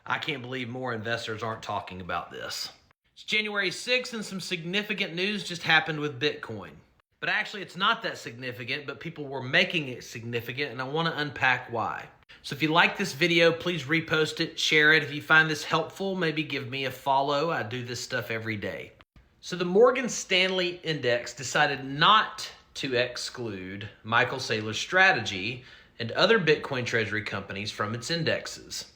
I can't believe more investors aren't talking about this. It's January 6th and some significant news just happened with Bitcoin. But actually it's not that significant, but people were making it significant, and I want to unpack why. So if you like this video, please repost it, share it. If you find this helpful, maybe give me a follow. I do this stuff every day. So the Morgan Stanley Index decided not to exclude Michael Saylor's strategy and other Bitcoin treasury companies from its indexes.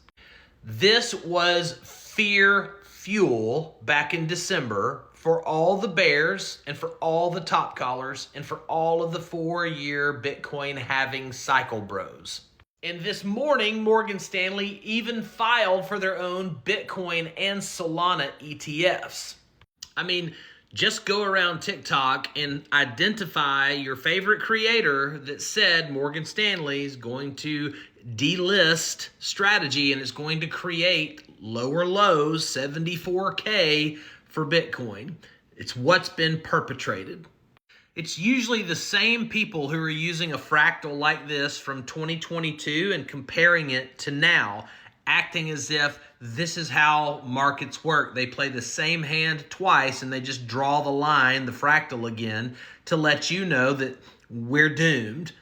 This was fear fuel back in December for all the bears and for all the top collars and for all of the 4-year Bitcoin halving cycle bros. And this morning, Morgan Stanley even filed for their own Bitcoin and Solana ETFs. I mean, just go around TikTok and identify your favorite creator that said Morgan Stanley is going to delist strategy and is going to create lower lows, 74K for Bitcoin. It's what's been perpetrated. It's usually the same people who are using a fractal like this from 2022 and comparing it to now, acting as if this is how markets work. They play the same hand twice and they just draw the line, the fractal again, to let you know that we're doomed.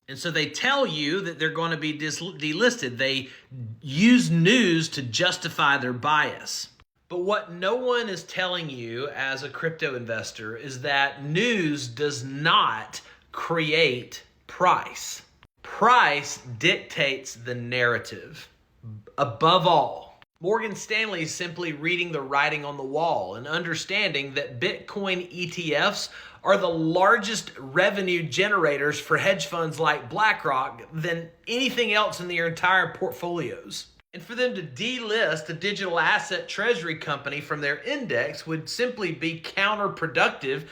And so they tell you that they're going to be delisted. They use news to justify their bias. But what no one is telling you as a crypto investor is that news does not create price. Price dictates the narrative. Above all, Morgan Stanley is simply reading the writing on the wall and understanding that Bitcoin ETFs are the largest revenue generators for hedge funds like BlackRock than anything else in their entire portfolios. And for them to delist a digital asset treasury company from their index would simply be counterproductive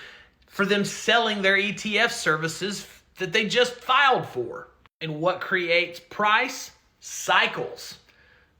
for them selling their ETF services that they just filed for. And what creates price? Cycles.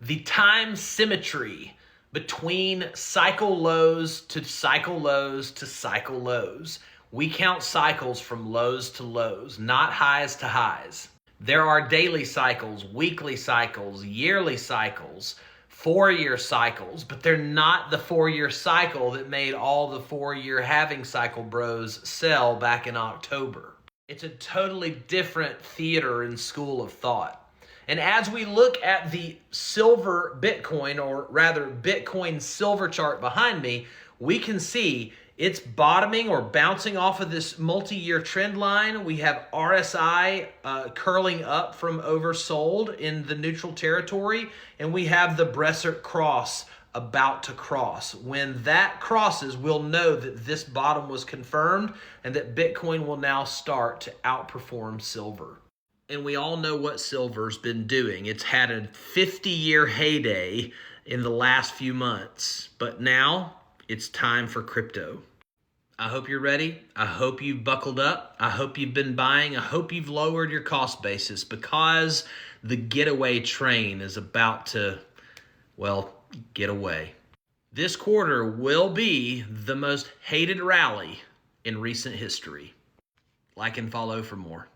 The time symmetry between cycle lows to cycle lows to cycle lows. We count cycles from lows to lows, not highs to highs. There are daily cycles, weekly cycles, yearly cycles, 4-year cycles, but they're not the 4-year cycle that made all the 4-year halving cycle bros sell back in October. It's a totally different theater and school of thought. And as we look at the silver Bitcoin, or rather Bitcoin silver chart behind me, we can see it's bottoming or bouncing off of this multi-year trend line. We have RSI curling up from oversold in the neutral territory, and we have the Bressert cross about to cross. When that crosses, we'll know that this bottom was confirmed and that Bitcoin will now start to outperform silver. And we all know what silver's been doing. It's had a 50-year heyday in the last few months, but now it's time for crypto. I hope you're ready. I hope you've buckled up. I hope you've been buying. I hope you've lowered your cost basis, because the getaway train is about to, well, get away. This quarter will be the most hated rally in recent history. Like and follow for more.